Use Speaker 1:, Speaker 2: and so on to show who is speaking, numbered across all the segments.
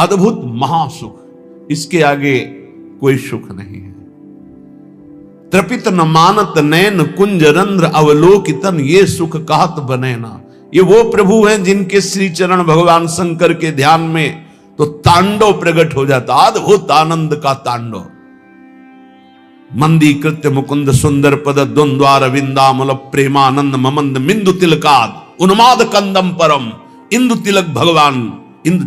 Speaker 1: अद्भुत महासुख, इसके आगे कोई सुख नहीं है। तृपित न मानत नैन कुंज रंध्र अवलोकितन, ये सुख कहत बने ना। ये वो प्रभु हैं जिनके श्री चरण भगवान शंकर के ध्यान में तो तांडव प्रकट हो जाता, अद्भुत आनंद का तांडव। मंदी कृत्य मुकुंद सुंदर पद द्वंद्वार विंदामल प्रेमानंद ममंद मिंदु तिलकाद उन्माद कंदम परम। इंदु तिलक भगवान, इंदु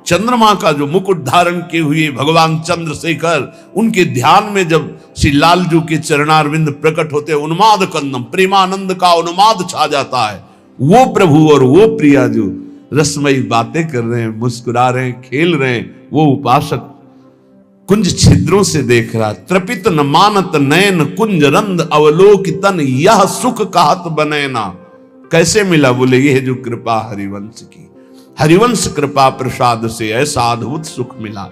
Speaker 1: चंद्रमा का जो मुकुट धारण किए हुए भगवान चंद्रशेखर, उनके ध्यान में जब श्री लालजू के चरणारविंद प्रकट होते, उन्माद कंदम, प्रेमानंद का उन्माद छा जाता है। वो प्रभु और वो प्रिया जो रसमयी बातें कर रहे हैं, मुस्कुरा रहे हैं, खेल रहे हैं, वो उपासक कुंज छिद्रों से देख रहा। तृपित न मानत नयन कुंज रंध अवलोकितन, यह सुख कहत बनेना। कैसे मिला? बोले ये जो कृपा हरिवंश की, हरिवंश कृपा प्रसाद से ऐसा अद्भुत सुख मिला।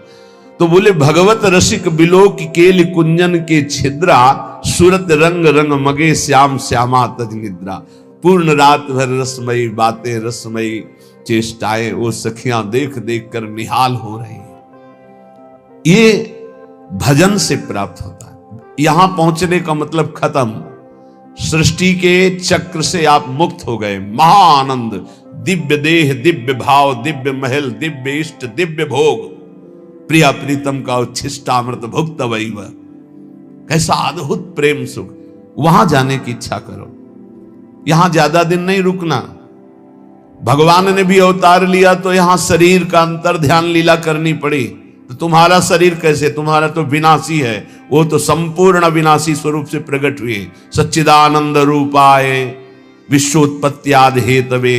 Speaker 1: तो बोले भगवत रसिक बिलोक केल कुंजन के छिद्रा, सूरत रंग रंग मगे श्याम श्यामा तज निद्रा। पूर्ण रात भर रसमयी बातें, रसमयी चेष्टाएं वो सखियां देख देख कर निहाल हो रही है। ये भजन से प्राप्त होता है। यहां पहुंचने का मतलब खत्म, सृष्टि के चक्र से आप मुक्त हो गए। महाआनंद, दिव्य देह, दिव्य भाव, दिव्य महल, दिव्य इष्ट, दिव्य भोग, प्रिया प्रीतम का उच्छिष्टामृत भुक्त वैव। कैसा अद्भुत प्रेम सुख। वहां जाने की इच्छा करो, यहां ज्यादा दिन नहीं रुकना। भगवान ने भी अवतार लिया तो यहां शरीर का अंतर ध्यान लीला करनी पड़ी। तो तुम्हारा शरीर कैसे? तुम्हारा तो विनाशी है, वो तो संपूर्ण विनाशी स्वरूप से प्रकट हुए। सच्चिदानंद रूपाय विश्वोत्पत्त्यादि हेतवे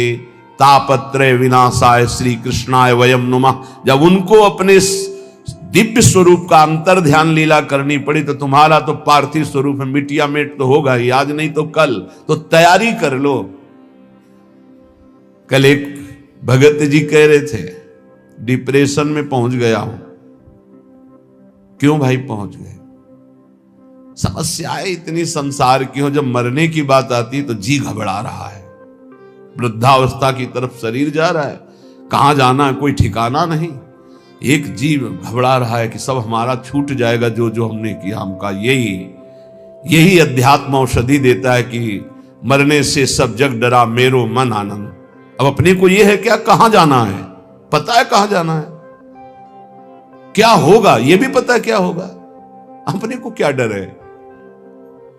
Speaker 1: तापत्रय विनाशाय श्री कृष्णाय वयम नुमः। जब उनको अपने दिव्य स्वरूप का अंतर ध्यान लीला करनी पड़ी तो तुम्हारा तो पार्थिव स्वरूप है, मिटिया मेट तो होगा ही, आज नहीं तो कल। तो तैयारी कर लो। कल एक भगत जी कह रहे थे डिप्रेशन में पहुंच गया हूं। क्यों भाई पहुंच गए? समस्याएं इतनी संसार की हो, जब मरने की बात आती तो जी घबरा रहा है। वृद्धावस्था की तरफ शरीर जा रहा है, कहां जाना है कोई ठिकाना नहीं। एक जीव घबरा रहा है कि सब हमारा छूट जाएगा, जो जो हमने किया हमका। यही अध्यात्म औषधि देता है कि मरने से सब जग डरा मेरो मन आनंद। अब अपने को यह है क्या, कहां जाना है, पता है कहां जाना है, क्या होगा ये भी पता है क्या होगा। अपने को क्या डर है,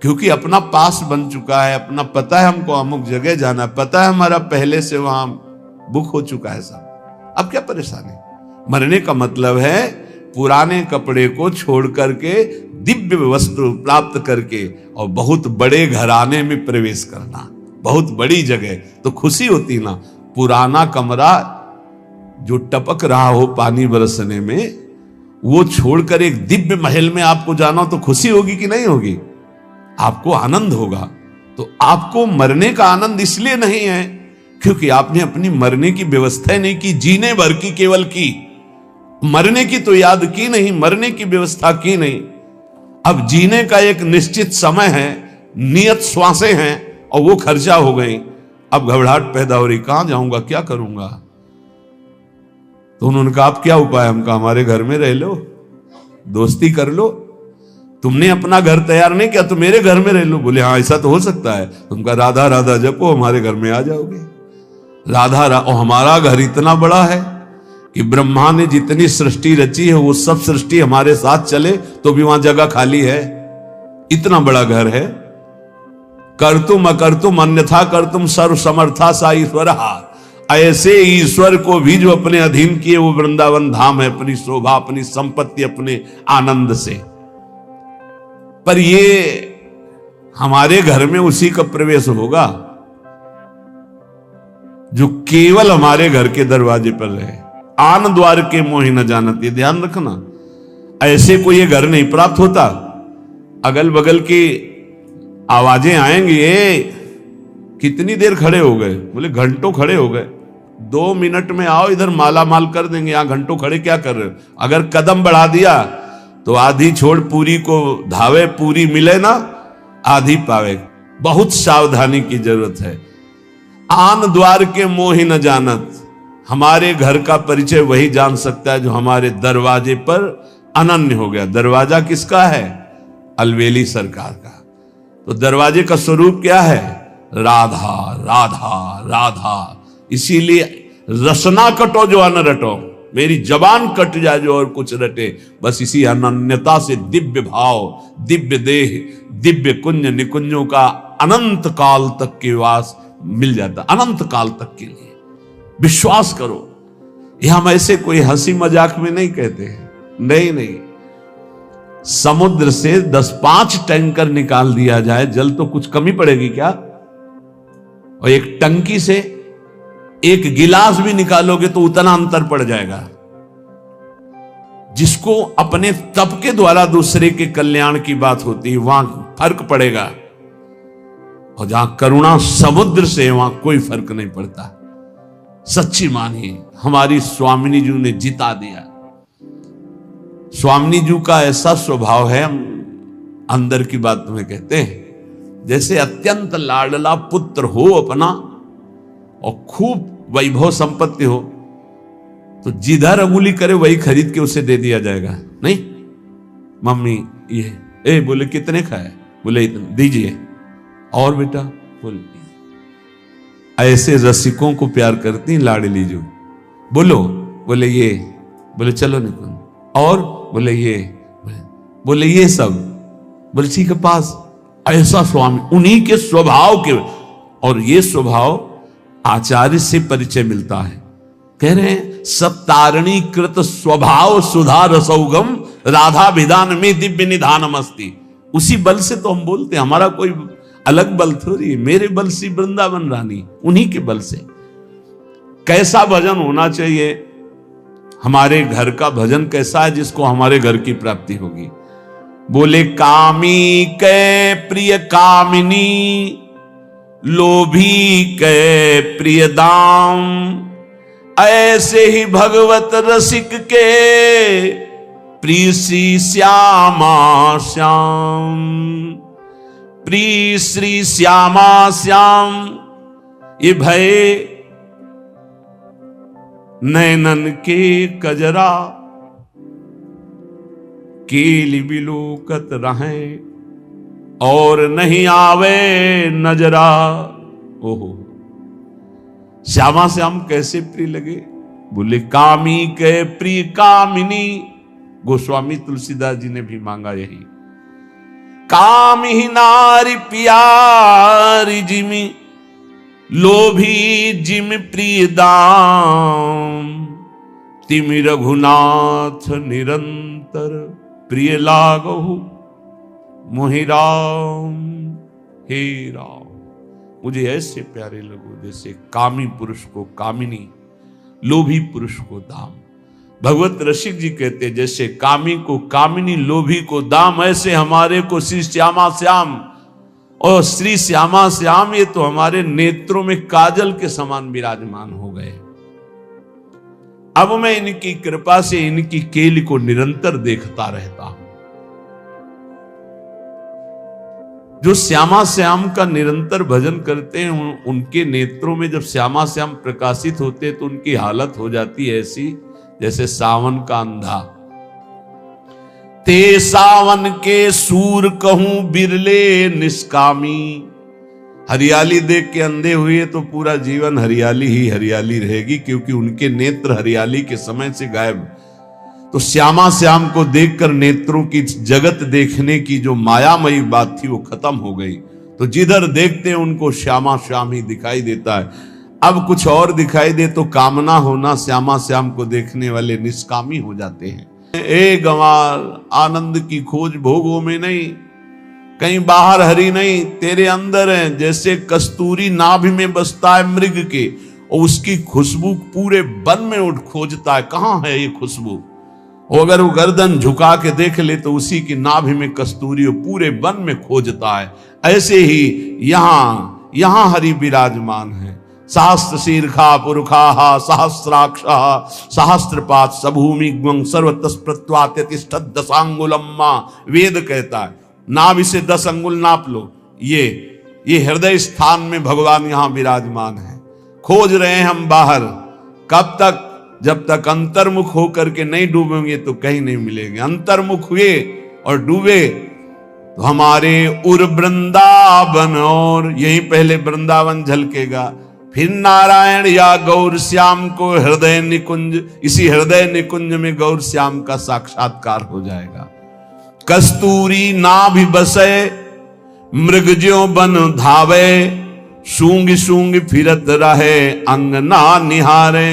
Speaker 1: क्योंकि अपना पास बन चुका है, अपना पता है हमको अमुक जगह जाना, पता है हमारा पहले से वहां बुक हो चुका है सब। अब क्या परेशानी? मरने का मतलब है पुराने कपड़े को छोड़ करके दिव्य वस्त्र प्राप्त करके और बहुत बड़े घराने में प्रवेश करना, बहुत बड़ी जगह। तो खुशी होती ना। पुराना कमरा जो टपक रहा हो पानी बरसने में, वो छोड़कर एक दिव्य महल में आपको जाना हो तो खुशी होगी कि नहीं होगी? आपको आनंद होगा। तो आपको मरने का आनंद इसलिए नहीं है क्योंकि आपने अपनी मरने की व्यवस्था नहीं की, जीने भर की केवल की, मरने की तो याद की नहीं, मरने की व्यवस्था की नहीं। अब जीने का एक निश्चित समय है, नियत श्वासें हैं और वो खर्चा हो गई। अब घबराहट पैदा हो रही, कहां जाऊंगा, क्या करूंगा। तो उन्होंने कहा आप क्या उपाय? हम कहा हमारे घर में रह लो, दोस्ती कर लो। तुमने अपना घर तैयार नहीं किया तो मेरे घर में रह लो। बोले हाँ ऐसा तो हो सकता है। तुमका राधा राधा जपो, हमारे घर में आ जाओगे। राधा और हमारा घर इतना बड़ा है कि ब्रह्मा ने जितनी सृष्टि रची है वो सब सृष्टि हमारे साथ चले तो भी वहां जगह खाली है। इतना बड़ा घर है। कर्तुम अकर्तुम अन्यथा कर्तुम सर्व समर्था सा ईश्वर। ऐसे ईश्वर को भी जो अपने अधीन किए वो वृंदावन धाम है, अपनी शोभा, अपनी संपत्ति, अपने आनंद से। पर ये हमारे घर में उसी का प्रवेश होगा जो केवल हमारे घर के दरवाजे पर रहे। आन द्वार के मोहि न जानत, ये ध्यान रखना। ऐसे को ये घर नहीं प्राप्त होता। अगल बगल की आवाजें आएंगी, कितनी देर खड़े हो गए? बोले घंटों खड़े हो गए। 2 मिनट में आओ, इधर माला माल कर देंगे। यहां घंटों खड़े क्या कर रहे हो? अगर कदम बढ़ा दिया तो आधी छोड़ पूरी को धावे, पूरी मिले ना आधी पावे। बहुत सावधानी की जरूरत है। आन द्वार के मोहि न जानत, हमारे घर का परिचय वही जान सकता है जो हमारे दरवाजे पर अनन्य हो गया। दरवाजा किसका है? अलवेली सरकार का। तो दरवाजे का स्वरूप क्या है? राधा राधा राधा। इसीलिए रसना कटो जो अन रटो, मेरी जबान कट जाए जो और कुछ रटे, बस इसी अनन्यता से दिव्य भाव, दिव्य देह, दिव्य कुंज निकुंजों का अनंत काल तक के वास मिल जाता, अनंत काल तक के लिए। विश्वास करो, यह हम ऐसे कोई हंसी मजाक में नहीं कहते हैं, नहीं नहीं। समुद्र से 10-5 टैंकर निकाल दिया जाए जल तो कुछ कमी पड़ेगी क्या? और एक टंकी से एक गिलास भी निकालोगे तो उतना अंतर पड़ जाएगा। जिसको अपने तप के द्वारा दूसरे के कल्याण की बात होती है वहां फर्क पड़ेगा, और जहां करुणा समुद्र से वहां कोई फर्क नहीं पड़ता। सच्ची मानिए, हमारी स्वामिनी जी ने जिता दिया। स्वामिनी जी का ऐसा स्वभाव है, हम अंदर की बात तुम्हें कहते हैं, जैसे अत्यंत लाडला पुत्र हो अपना और खूब वैभव संपत्ति हो तो जिधर अंगुली करे वही खरीद के उसे दे दिया जाएगा। नहीं मम्मी ये बोले कितने का है? बोले इतने दीजिए। और बेटा बोले, ऐसे रसिकों को प्यार करती लाडली जो। बोलो, बोले ये, बोले चलो निकुंज, और बोले ये, बोले ये सब, बोले ठीक है पास। ऐसा स्वामी, उन्हीं के स्वभाव के, और ये स्वभाव आचार्य से परिचय मिलता है। कह रहे हैं सब तारणी कृत स्वभाव सुधा रसौगम राधा विधान में दिव्य निधानम अस्ति। उसी बल से तो हम बोलते हैं, हमारा कोई अलग बल थोड़ी, मेरे बल से वृंदावन रानी, उन्हीं के बल से। कैसा भजन होना चाहिए? हमारे घर का भजन कैसा है जिसको हमारे घर की प्राप्ति होगी? बोले कामी के प्रिय कामिनी, लोभी के प्रिय दाम, ऐसे ही भगवत रसिक के प्रिय श्री श्यामा श्याम। प्रिय श्री श्यामा श्याम, ये भय नैनन के कजरा, केली बिलोकत रहें और नहीं आवे नजरा। ओहो, श्यामा श्याम कैसे प्रिय लगे? बोले कामी के प्रिय कामिनी। गोस्वामी तुलसीदास जी ने भी मांगा यही। काम ही नारी प्यारी जिमी, लोभी जिम प्रिय दाम, तिमि रघुनाथ निरंतर प्रिय लागहु मोहि राम। हे राम, मुझे ऐसे प्यारे लगो जैसे कामी पुरुष को कामिनी, लोभी पुरुष को दाम। भगवत रसिक जी कहते जैसे कामी को कामिनी, लोभी को दाम, ऐसे हमारे को श्री श्यामा श्याम। और श्री श्यामा श्याम ये तो हमारे नेत्रों में काजल के समान विराजमान हो गए। अब मैं इनकी कृपा से इनकी केली को निरंतर देखता रहता हूं। जो श्यामा श्याम का निरंतर भजन करते हैं उनके नेत्रों में जब श्यामा श्याम प्रकाशित होते तो उनकी हालत हो जाती है ऐसी जैसे सावन का अंधा। ते सावन के सूर कहूं बिरले निष्कामी। हरियाली देख के अंधे हुए तो पूरा जीवन हरियाली ही हरियाली रहेगी, क्योंकि उनके नेत्र हरियाली के समय से गायब। तो श्यामा श्याम को देखकर नेत्रों की जगत देखने की जो मायामयी बात थी वो खत्म हो गई। तो जिधर देखते हैं उनको श्यामा श्याम ही दिखाई देता है। अब कुछ और दिखाई दे तो कामना होना श्यामा श्याम को देखने वाले निष्कामी हो जाते हैं। ए गंवार, आनंद की खोज भोगों में नहीं, कहीं बाहर हरी नहीं, तेरे अंदर है। जैसे कस्तूरी नाभि में बसता है मृग के, और उसकी खुशबू पूरे वन में उठ खोजता है, कहां है ये खुशबू। और अगर वो गर्दन झुका के देख ले तो उसी की नाभि में कस्तूरी पूरे वन में खोजता है। ऐसे ही यहां हरि विराजमान है। सहस्त्र शीर्षा पुरुषा सहस्राक्षा सहस्त्रपात सभूमि सर्वतस्प्रत्वात्यतिष्ठत् दशांगुलम्मा। वेद कहता है नाभि से 10 अंगुल नाप लो। ये हृदय स्थान में भगवान यहां विराजमान है। खोज रहे हैं हम बाहर, कब तक? जब तक अंतर्मुख होकर के नहीं डूबेंगे तो कहीं नहीं मिलेंगे। अंतर्मुख हुए और डूबे तो हमारे उर वृंदावन, और यहीं पहले वृंदावन झलकेगा, फिर नारायण या गौर श्याम को हृदय निकुंज, इसी हृदय निकुंज में गौर श्याम का साक्षात्कार हो जाएगा। कस्तूरी नाभि बसे मृगज्यो बन धावे, सूंग सूंग फिरत रहे अंगना निहारे,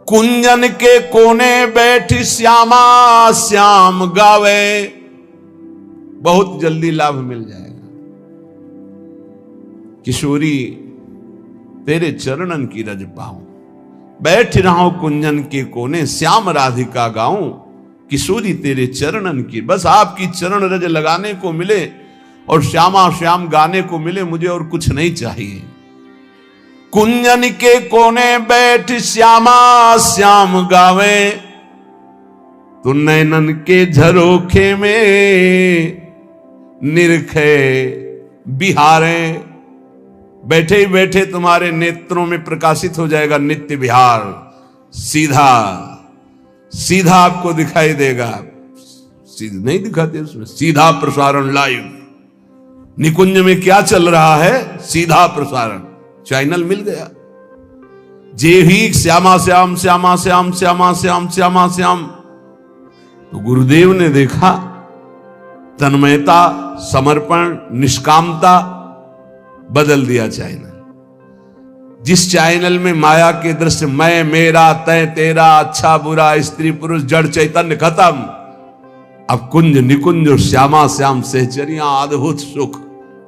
Speaker 1: कुंजन के कोने बैठी श्यामा श्याम गावे। बहुत जल्दी लाभ मिल जाएगा। किशोरी तेरे चरणन की रज पाऊं, बैठ रहा कुंजन के कोने, श्याम राधिका गाऊं। किशोरी तेरे चरणन की, बस आपकी चरण रज लगाने को मिले और श्यामा श्याम गाने को मिले, मुझे और कुछ नहीं चाहिए। कुंजन के कोने बैठ श्यामा श्याम गावे, तो नैनन के झरोखे में निरखे बिहारे। बैठे ही बैठे तुम्हारे नेत्रों में प्रकाशित हो जाएगा नित्य विहार। सीधा सीधा आपको दिखाई देगा, सीधा नहीं दिखाते उसमें, सीधा प्रसारण लाइव। निकुंज में क्या चल रहा है? सीधा प्रसारण, चैनल मिल गया। जे ही श्यामा श्याम श्यामा श्याम श्यामा श्याम श्यामा श्याम, तो गुरुदेव ने देखा तन्मयता, समर्पण, निष्कामता, बदल दिया चैनल। जिस चैनल में माया के दृश्य, मैं मेरा तय तेरा, अच्छा बुरा, स्त्री पुरुष, जड़ चैतन्य खत्म। अब कुंज निकुंज और श्यामा श्याम सहचरियां, अद्भुत सुख,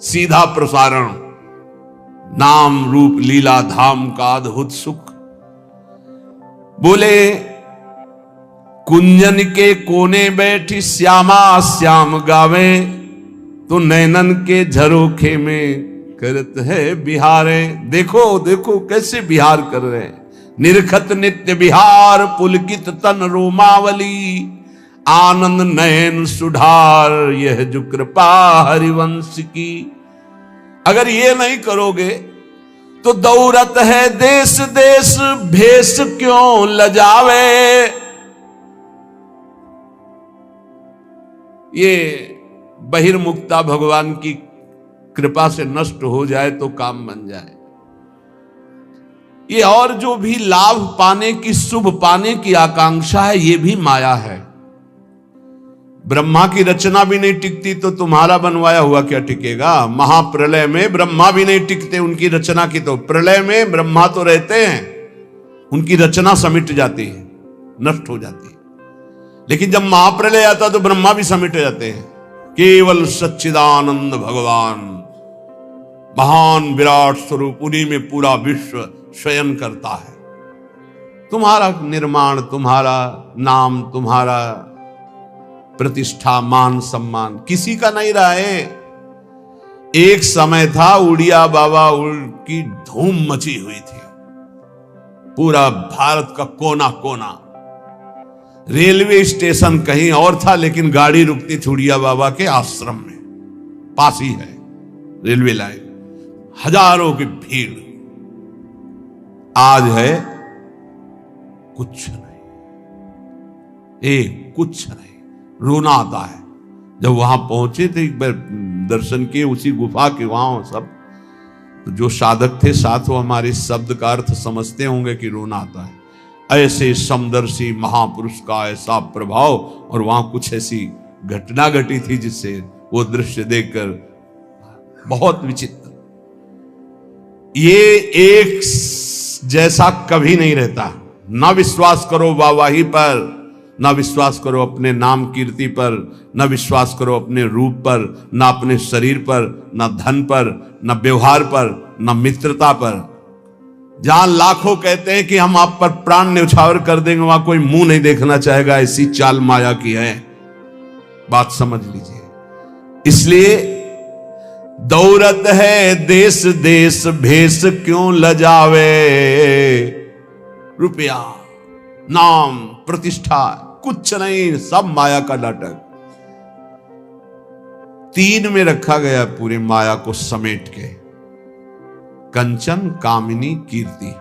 Speaker 1: सीधा प्रसारण, नाम रूप लीला धाम का अद्भुत सुख। बोले कुंजन के कोने बैठी श्यामा श्याम गावे, तो नैनन के झरोखे में करत है बिहारे। देखो देखो कैसे बिहार कर रहे हैं। निरखत नित्य बिहार, पुलकित तन रोमावली, आनंद नयन सुधार, यह जो कृपा हरिवंश की। अगर ये नहीं करोगे तो दौरत है देश देश, भेष क्यों लजावे। ये बहिर्मुक्ता भगवान की कृपा से नष्ट हो जाए तो काम बन जाए। ये और जो भी लाभ पाने की, शुभ पाने की आकांक्षा है, ये भी माया है। ब्रह्मा की रचना भी नहीं टिकती तो तुम्हारा बनवाया हुआ क्या टिकेगा? महाप्रलय में ब्रह्मा भी नहीं टिकते उनकी रचना की, तो प्रलय में ब्रह्मा तो रहते हैं, उनकी रचना समिट जाती है, नष्ट हो जाती है। लेकिन जब महाप्रलय आता तो ब्रह्मा भी समिट जाते हैं। केवल सच्चिदानंद भगवान, महान विराट स्वरूप, उन्हीं में पूरा विश्व शयन करता है। तुम्हारा निर्माण, तुम्हारा नाम, तुम्हारा प्रतिष्ठा, मान सम्मान किसी का नहीं रहा है। एक समय था उड़िया बाबा की धूम मची हुई थी, पूरा भारत का कोना कोना। रेलवे स्टेशन कहीं और था, लेकिन गाड़ी रुकती थी उड़िया बाबा के आश्रम में, पास ही है रेलवे लाइन। हजारों की भीड़। आज है कुछ नहीं, एक कुछ नहीं। रोना आता है। जब वहां पहुंचे थे, एक बार दर्शन किए उसी गुफा के, वहां सब तो जो साधक थे साथ, वो हमारे शब्द का अर्थ समझते होंगे कि रोना आता है। ऐसे समदर्शी महापुरुष का ऐसा प्रभाव, और वहां कुछ ऐसी घटना घटी थी जिससे वो दृश्य देखकर बहुत विचित्र। ये एक जैसा कभी नहीं रहता। ना विश्वास करो वाहवाही पर, ना विश्वास करो अपने नाम कीर्ति पर, ना विश्वास करो अपने रूप पर, ना अपने शरीर पर, ना धन पर, ना व्यवहार पर, ना मित्रता पर। जहां लाखों कहते हैं कि हम आप पर प्राण न्यौछावर कर देंगे, वहां कोई मुंह नहीं देखना चाहेगा। ऐसी चाल माया की है, बात समझ लीजिए। इसलिए दौरत है देश देश, भेष क्यों लजावे। रुपया, नाम, प्रतिष्ठा कुछ नहीं, सब माया का नाटक। तीन में रखा गया पूरे माया को समेट के। कंचन, कामिनी, कीर्ति।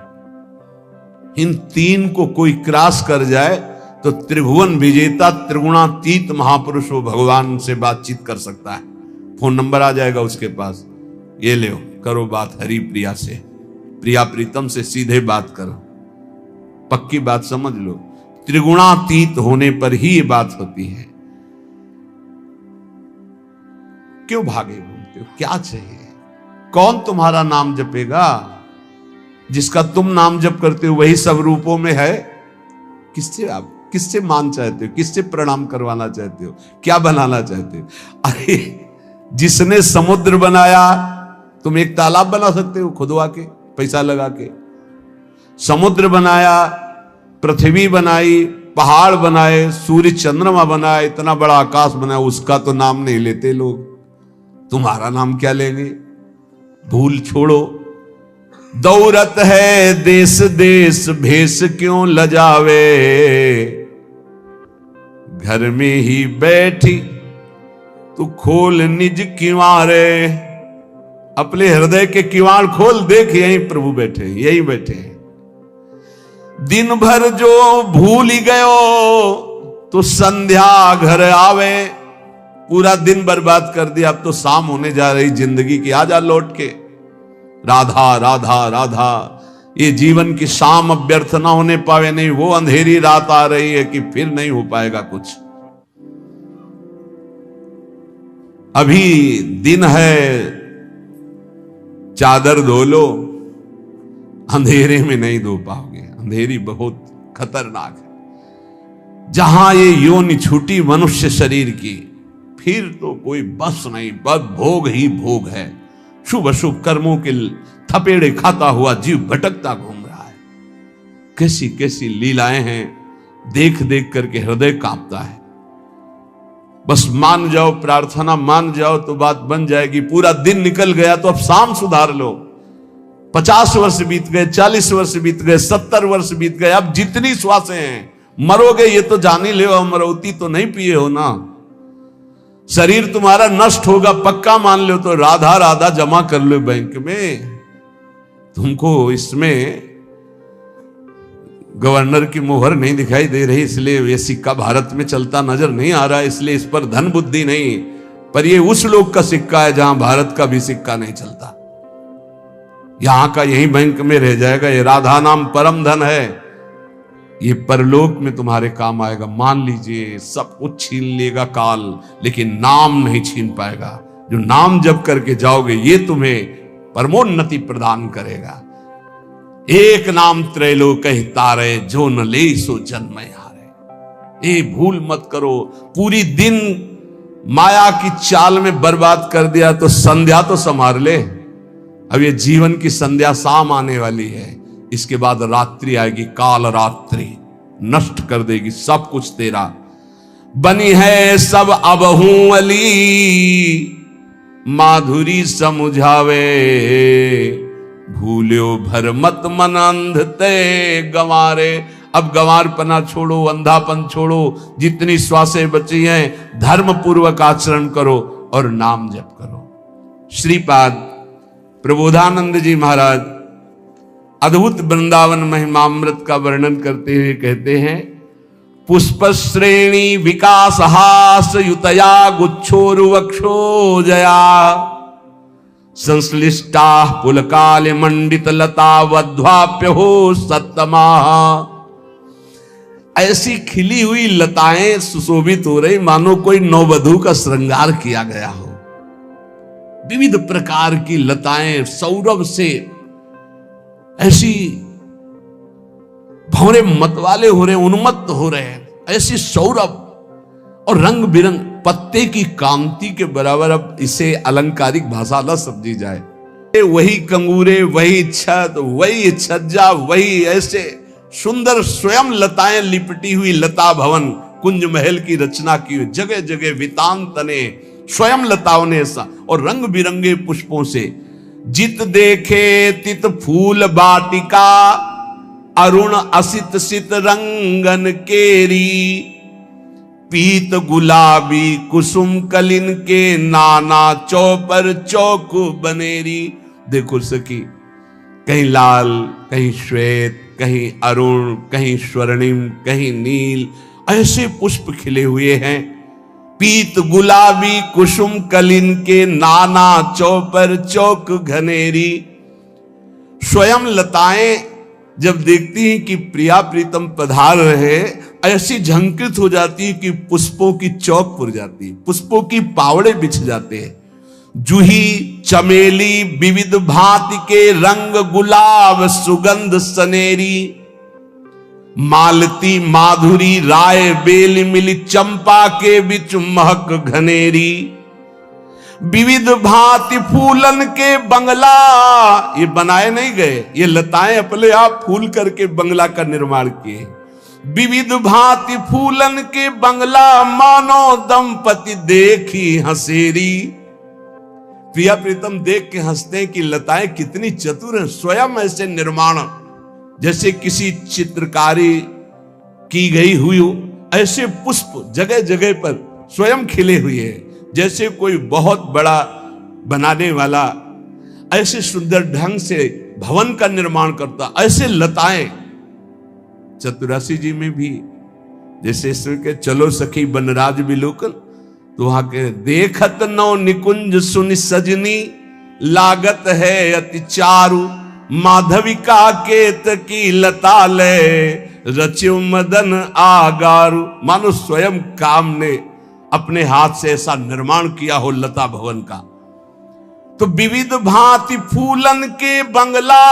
Speaker 1: इन तीन को कोई क्रॉस कर जाए तो त्रिभुवन विजेता त्रिगुणातीत महापुरुष वो भगवान से बातचीत कर सकता है। फोन नंबर आ जाएगा उसके पास, ये ले करो बात हरि प्रिया से, प्रिया प्रीतम से सीधे बात करो, पक्की बात समझ लो। त्रिगुणातीत होने पर ही ये बात होती है। क्यों भागे घूमते हो, क्या चाहिए? कौन तुम्हारा नाम जपेगा? जिसका तुम नाम जप करते हो वही सब रूपों में है। किससे मान चाहते हो? किससे प्रणाम करवाना चाहते हो? क्या बनाना चाहते हो? अरे जिसने समुद्र बनाया, तुम एक तालाब बना सकते हो खुदवा के, पैसा लगा के। समुद्र बनाया, पृथ्वी बनाई, पहाड़ बनाए, सूर्य चंद्रमा बनाया, इतना बड़ा आकाश बनाया, उसका तो नाम नहीं लेते लोग। तुम्हारा नाम क्या लेंगे? भूल छोड़ो। दौरत है देश देश भेष क्यों लजावे, घर में ही बैठी तू खोल निज किवारे। अपने हृदय के किवाड़ खोल, देख यहीं प्रभु बैठे, यहीं बैठे हैं। दिन भर जो भूल ही गयो तो संध्या घर आवे। पूरा दिन बर्बाद कर दिया, अब तो शाम होने जा रही जिंदगी की, आजा लौट के। राधा राधा राधा, ये जीवन की शाम अब व्यर्थ ना होने पावे। नहीं, वो अंधेरी रात आ रही है कि फिर नहीं हो पाएगा कुछ। अभी दिन है, चादर धो लो, अंधेरे में नहीं धो पाओगे। अंधेरी बहुत खतरनाक है। जहां ये योनि छूटी मनुष्य शरीर की, फिर तो कोई बस नहीं, बस भोग ही भोग है। शुभ अशुभ कर्मों के थपेड़े खाता हुआ जीव भटकता घूम रहा है। कैसी कैसी लीलाएं हैं, देख देख करके हृदय कांपता है। बस मान जाओ, प्रार्थना मान जाओ तो बात बन जाएगी। पूरा दिन निकल गया तो अब शाम सुधार लो। 50 वर्ष बीत गए, 40 वर्ष बीत गए, 70 वर्ष बीत गए, अब जितनी श्वासें हैं, मरोगे ये तो जान ही ले, अमरौती तो नहीं पिए हो ना। शरीर तुम्हारा नष्ट होगा पक्का मान लो, तो राधा राधा जमा कर लो बैंक में। तुमको इसमें गवर्नर की मोहर नहीं दिखाई दे रही, इसलिए ये सिक्का भारत में चलता नजर नहीं आ रहा है, इसलिए इस पर धन बुद्धि नहीं। पर ये उस लोक का सिक्का है जहां भारत का भी सिक्का नहीं चलता। यहां का यही बैंक में रह जाएगा। ये राधा नाम परम धन है, ये परलोक में तुम्हारे काम आएगा। मान लीजिए सब कुछ छीन लेगा काल, लेकिन नाम नहीं छीन पाएगा। जो नाम जप करके जाओगे ये तुम्हें परमोन्नति प्रदान करेगा। एक नाम त्रैलोक तारे, जो न ले सो जन्म हारे। ये भूल मत करो। पूरी दिन माया की चाल में बर्बाद कर दिया तो संध्या तो संभाल ले। अब ये जीवन की संध्या शाम आने वाली है, इसके बाद रात्रि आएगी, काल रात्रि नष्ट कर देगी सब कुछ तेरा। बनी है सब अबहू अली, माधुरी समुझावे। भूल्यो भर मत मन अंध ते गंवारे। अब गंवारपना छोड़ो, अंधापन छोड़ो। जितनी श्वासें बची हैं धर्म पूर्वक आचरण करो और नाम जप करो। श्रीपाद प्रबोधानंद जी महाराज अद्भुत वृंदावन महिमामृत का वर्णन करते हुए कहते हैं, पुष्प श्रेणी विकास हास युतया गुच्छोरुवक्षो जया। संश्लिष्टा पुलकाल मंडित लता वध्वाप्य हो सत्तमा। ऐसी खिली हुई लताएं सुशोभित हो रही मानो कोई नववधू का श्रृंगार किया गया हो। विविध प्रकार की लताएं सौरभ से ऐसी भंवरे मतवाले हो रहे, उन्मत्त हो रहे हैं, ऐसी सौरभ और रंग बिरंग पत्ते की कांति के बराबर। अब इसे अलंकारिक भाषा न समझी जाए। वही कंगूरे, वही छत, वही छज्जा, वही ऐसे सुंदर स्वयं लताएं लिपटी हुई लता भवन, कुंज महल की रचना की हुई, जगह जगह वितान तने स्वयं लताओं ने ऐसा, और रंग बिरंगे पुष्पों से। जित देखे तित फूल बाटिका, अरुण असित सित रंगन केरी। पीत गुलाबी कुसुम कलिन के, नाना चौपर चौक बनेरी। देखो सखी, कहीं लाल, कहीं श्वेत, कहीं अरुण, कहीं स्वर्णिम, कहीं नील, ऐसे पुष्प खिले हुए हैं। पीत गुलाबी कुसुम कलिन के नाना चौपर चौक घनेरी। स्वयं लताएं जब देखती हैं कि प्रिया प्रीतम पधार रहे, ऐसी झंकृत हो जाती है कि पुष्पों की चौक पुर जाती है, पुष्पों की पावड़े बिछ जाते हैं। जूही चमेली विविध भांति के रंग गुलाब सुगंध सनेरी। मालती माधुरी राय बेल मिली चंपा के बिच महक घनेरी। विविध भांति फूलन के बंगला, ये बनाए नहीं गए, ये लताएं अपने आप फूल करके बंगला का निर्माण किए। विविध भांति फूलन के बंगला मानो दंपति देखी हंसेरी। प्रिया प्रीतम देख के हंसते हैं कि लताएं कितनी चतुर हैं, स्वयं ऐसे निर्माण जैसे किसी चित्रकारी की गई हुई हो, ऐसे पुष्प जगह जगह पर स्वयं खिले हुए हैं, जैसे कोई बहुत बड़ा बनाने वाला ऐसे सुंदर ढंग से भवन का निर्माण करता। ऐसे लताएं 84 जी में भी, जैसे इसमें के चलो सखी बनराज बिलोकन, तो वहां के देखत नौ निकुंज सुनि सजनी, लागत है अति चारु, माधविका केत की लता ले रच्यो मदन आगारु। मानो स्वयं काम ने अपने हाथ से ऐसा निर्माण किया हो लता भवन का। तो विविध भांति फूलन के बंगला,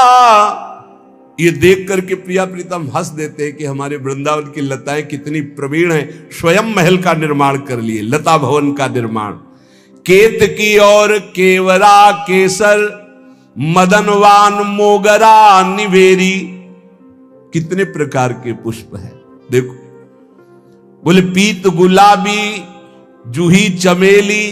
Speaker 1: ये देख करके प्रिया प्रीतम हंस देते हैं कि हमारे वृंदावन की लताएं कितनी प्रवीण हैं, स्वयं महल का निर्माण कर लिए, लता भवन का निर्माण। केत की और केवरा केसर, मदनवान मोगरा निवेरी। कितने प्रकार के पुष्प हैं देखो, बोले पीत गुलाबी जूही चमेली,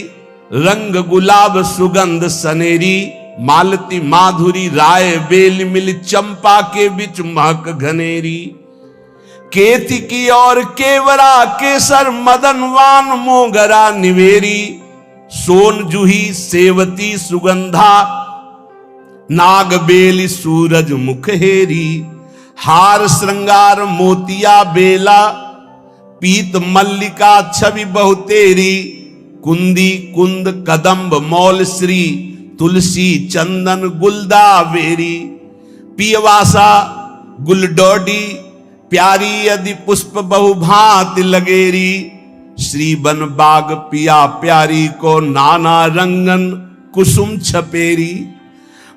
Speaker 1: रंग गुलाब सुगंध सनेरी। मालती माधुरी राय बेल मिल चंपा के बिच महक घनेरी। केतिकी और केवरा केसर, मदनवान मोगरा निवेरी। सोन जूही सेवती सुगंधा, नाग बेली सूरज मुखहेरी। हार श्रृंगार मोतिया बेला, पीत मल्लिका छवि बहुतेरी। कुंदी कुंद कदम्ब मौल श्री, तुलसी चंदन गुलदा वेरी। पियवासा गुलडोडी, प्यारी यदि पुष्प बहुभांति लगेरी। श्री बन बाग पिया प्यारी को, नाना रंगन कुसुम छपेरी।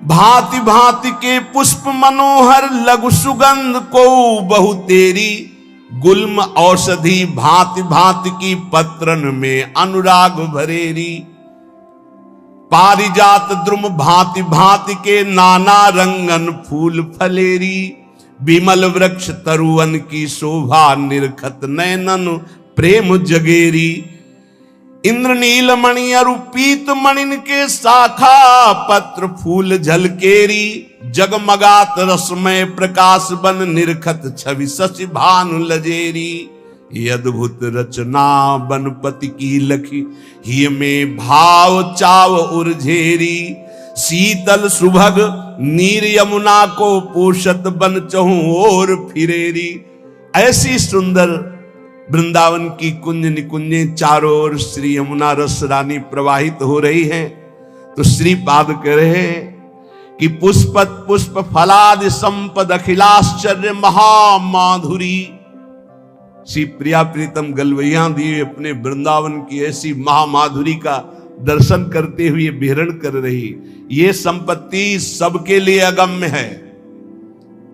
Speaker 1: भांति भांति के पुष्प मनोहर, लघु सुगंध को बहुतेरी। गुल्म औषधि भांति भांति की, पत्रन में अनुराग भरेरी। पारिजात द्रुम भांति भांति के, नाना रंगन फूल फलेरी। विमल वृक्ष तरुवन की शोभा, निरखत नयनन प्रेम जगेरी। इंद्रनील मणि अरु पीत मणिन के, शाखा पत्र फूल झलकेरी। जगमगात रसमय प्रकाश बन, निरखत छवि शशि भानु लजेरी। ये अद्भुत रचना बनपति की लखी, ही में भाव चाव उर्झेरी। शीतल सुभग नीर यमुना को, पोषत बन चहु और फिरेरी। ऐसी सुंदर वृंदावन की कुंज निकुंजे चारों ओर श्री यमुना रस रानी प्रवाहित हो रही हैं। तो श्रीपाद कह रहे हैं कि पुष्पत पुष्प फलादि संपद अखिलाश्चर्य महामाधुरी। श्री प्रिया प्रीतम गलवैया दिए अपने वृंदावन की ऐसी महामाधुरी का दर्शन करते हुए विहरण कर रही। ये संपत्ति सबके लिए अगम्य है।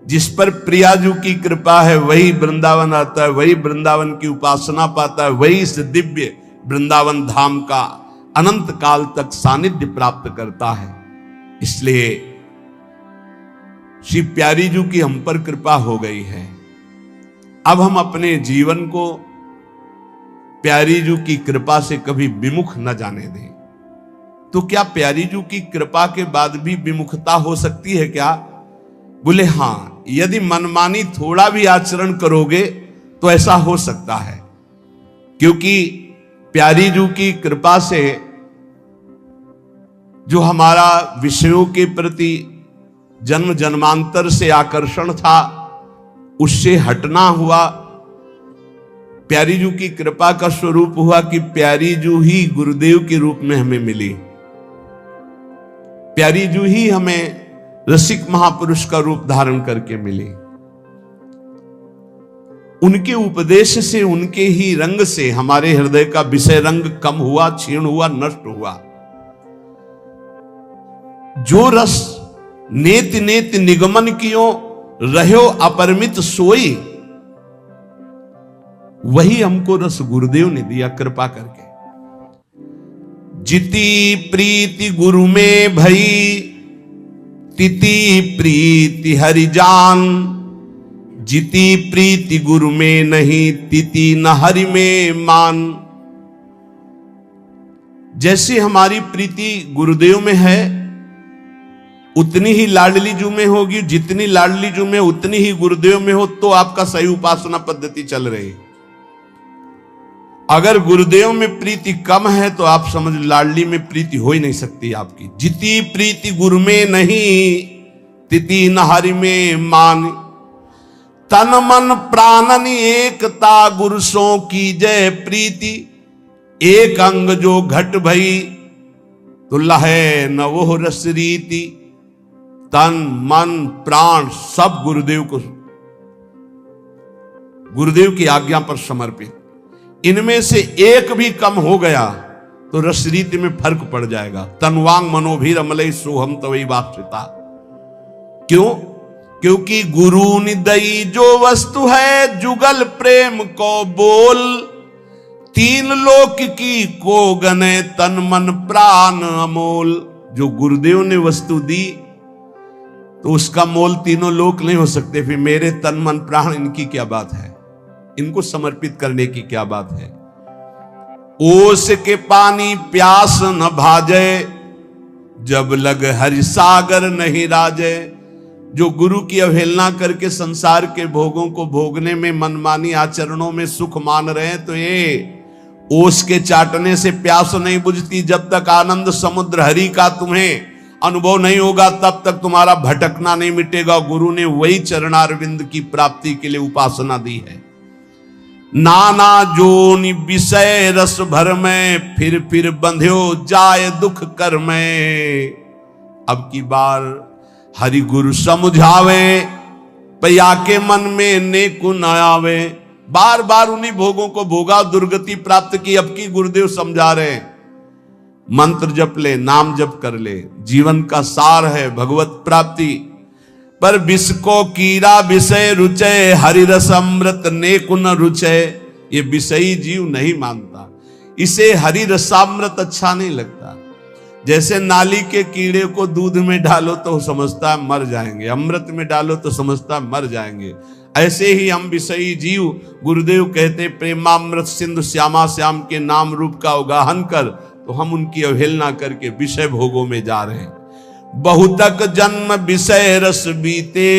Speaker 1: जिस पर प्रियाजू की कृपा है वही वृंदावन आता है, वही वृंदावन की उपासना पाता है, वही इस दिव्य वृंदावन धाम का अनंत काल तक सानिध्य प्राप्त करता है। इसलिए श्री प्यारी जू की हम पर कृपा हो गई है। अब हम अपने जीवन को प्यारी जू की कृपा से कभी विमुख न जाने दें। तो क्या प्यारी जू की कृपा के बाद भी विमुखता हो सकती है क्या? बोले हां, यदि मनमानी थोड़ा भी आचरण करोगे तो ऐसा हो सकता है, क्योंकि प्यारी जू की कृपा से जो हमारा विषयों के प्रति जन्म जन्मांतर से आकर्षण था उससे हटना हुआ। प्यारी जू की कृपा का स्वरूप हुआ कि प्यारी जू ही गुरुदेव के रूप में हमें मिली। प्यारी जू ही हमें रसिक महापुरुष का रूप धारण करके मिली। उनके उपदेश से, उनके ही रंग से हमारे हृदय का विषय रंग कम हुआ, क्षीण हुआ, नष्ट हुआ। जो रस नेति नेति निगमन कियो रहो अपरिमित सोई, वही हमको रस गुरुदेव ने दिया कृपा करके। जिति प्रीति गुरु में भई, तिति प्रीति हरि जान। जिति प्रीति गुरु में नहीं, तिति न हरि में मान। जैसे हमारी प्रीति गुरुदेव में है, उतनी ही लाडली जू में होगी। जितनी लाडली जू में उतनी ही गुरुदेव में हो, तो आपका सही उपासना पद्धति चल रही। अगर गुरुदेव में प्रीति कम है तो आप समझ लाडली में प्रीति हो ही नहीं सकती आपकी। जिति प्रीति गुरु में नहीं, तिति न हरि में मान। तन मन प्राणन एकता गुरु सो की जय प्रीति। एक अंग जो घट भई, तो लहे न वो रस रीति। तन मन प्राण सब गुरुदेव को, गुरुदेव की आज्ञा पर समर्पित। इनमें से एक भी कम हो गया तो रस रीति में फर्क पड़ जाएगा। तनवांग मनोभीर अमलई सोहम तवई वापसिता। क्यों? क्योंकि गुरु निदई जो वस्तु है, जुगल प्रेम को बोल। तीन लोक की को गने, तन मन प्राण अमोल। जो गुरुदेव ने वस्तु दी तो उसका मोल तीनों लोक नहीं हो सकते। फिर मेरे तन मन प्राण, इनकी क्या बात है? इनको समर्पित करने की क्या बात है? ओस के पानी प्यास न भाजे, जब लग हरि सागर नहीं राजे। जो गुरु की अवहेलना करके संसार के भोगों को भोगने में, मनमानी आचरणों में सुख मान रहे हैं, तो ये ओस के चाटने से प्यास नहीं बुझती। जब तक आनंद समुद्र हरि का तुम्हें अनुभव नहीं होगा, तब तक तुम्हारा भटकना नहीं मिटेगा। गुरु ने वही चरणारविंद की प्राप्ति के लिए उपासना दी है। नाना जोनि विषय रस भर में, फिर बंध्यो जाय दुख कर में। अब की बार हरि गुरु समझावे, पया के मन में नेकु न आवे। बार बार उन्हीं भोगों को भोगा, दुर्गति प्राप्त की। अब की गुरुदेव समझा रहे, मंत्र जप ले, नाम जप कर ले। जीवन का सार है भगवत प्राप्ति। पर विष को कीड़ा विषय रुचय, हरि रस अमृत नेकु न रुचय। ये विषयी जीव नहीं मानता, इसे हरि रसामृत अच्छा नहीं लगता। जैसे नाली के कीड़े को दूध में डालो तो समझता है मर जाएंगे, अमृत में डालो तो समझता है मर जाएंगे। ऐसे ही हम विषयी जीव, गुरुदेव कहते प्रेमामृत सिंधु श्यामा श्याम के नाम रूप का अवगाहन कर, तो हम उनकी अवहेलना करके विषय भोगों में जा रहे हैं। बहुतक जन्म विषय रस बीते,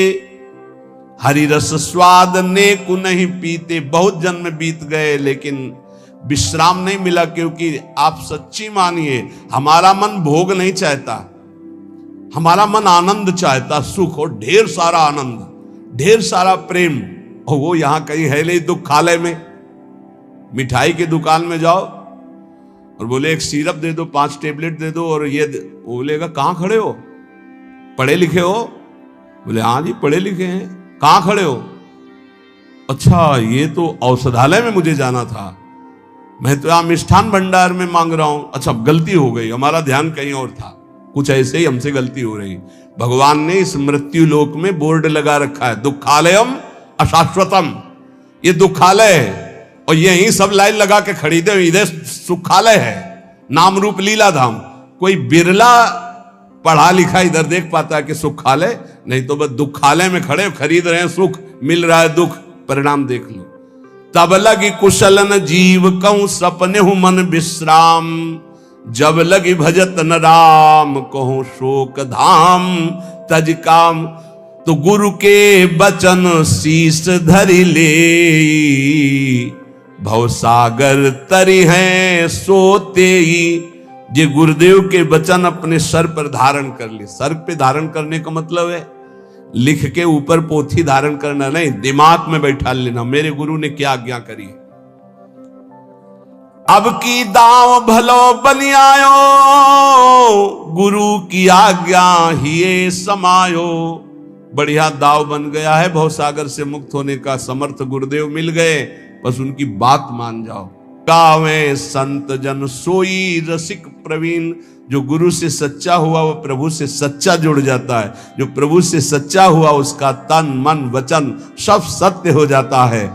Speaker 1: हरि रस स्वाद नेकु नहीं पीते। बहुत जन्म बीत गए लेकिन विश्राम नहीं मिला, क्योंकि आप सच्ची मानिए, हमारा मन भोग नहीं चाहता, हमारा मन आनंद चाहता, सुख और ढेर सारा आनंद, ढेर सारा प्रेम। और वो यहां कहीं है नहीं। दुखालय में, मिठाई की दुकान में जाओ और बोले एक सिरप दे दो, 5 टेबलेट दे दो, और ये बोलेगा कहां खड़े हो, पढ़े लिखे हो? बोले हाँ जी पढ़े लिखे हैं। कहां खड़े हो? अच्छा ये तो औषधालय में मुझे जाना था, मैं तो यहां मिष्ठान भंडार में मांग रहा हूं। अच्छा गलती हो गई, हमारा ध्यान कहीं और था। कुछ ऐसे ही हमसे गलती हो रही। भगवान ने इस मृत्यु लोक में बोर्ड लगा रखा है, दुखालयम अशाश्वतम। ये दुखालय है और यही सब लाइन लगा के खरीदे, इधर सुखालय है, नाम रूप लीला धाम। कोई बिरला पढ़ा लिखा इधर देख पाता है कि सुखालय, नहीं तो बस दुखालय में खड़े खरीद रहे हैं सुख, मिल रहा है दुख। परिणाम देख लो। तब लगी कुशलन जीव कहूं सपने हूं मन विश्राम, जब लगी भजत न राम कहूं शोक धाम तज काम। तो गुरु के बचन शीस धरि ले, भवसागर तरी हैं सोते ही। ये गुरुदेव के वचन अपने सर पर धारण कर ले। सर पे धारण करने का मतलब है लिख के ऊपर पोथी धारण करना नहीं, दिमाग में बैठा लेना मेरे गुरु ने क्या आज्ञा करी। अब की दाव भलो बन आयो, गुरु की आज्ञा ही समायो। बढ़िया दाव बन गया है, भवसागर से मुक्त होने का समर्थ गुरुदेव मिल गए, बस उनकी बात मान जाओ। गावे संत जन सोई रसिक प्रवीण। जो गुरु से सच्चा हुआ वो प्रभु से सच्चा जुड़ जाता है, जो प्रभु से सच्चा हुआ उसका तन मन वचन सब सत्य हो जाता है।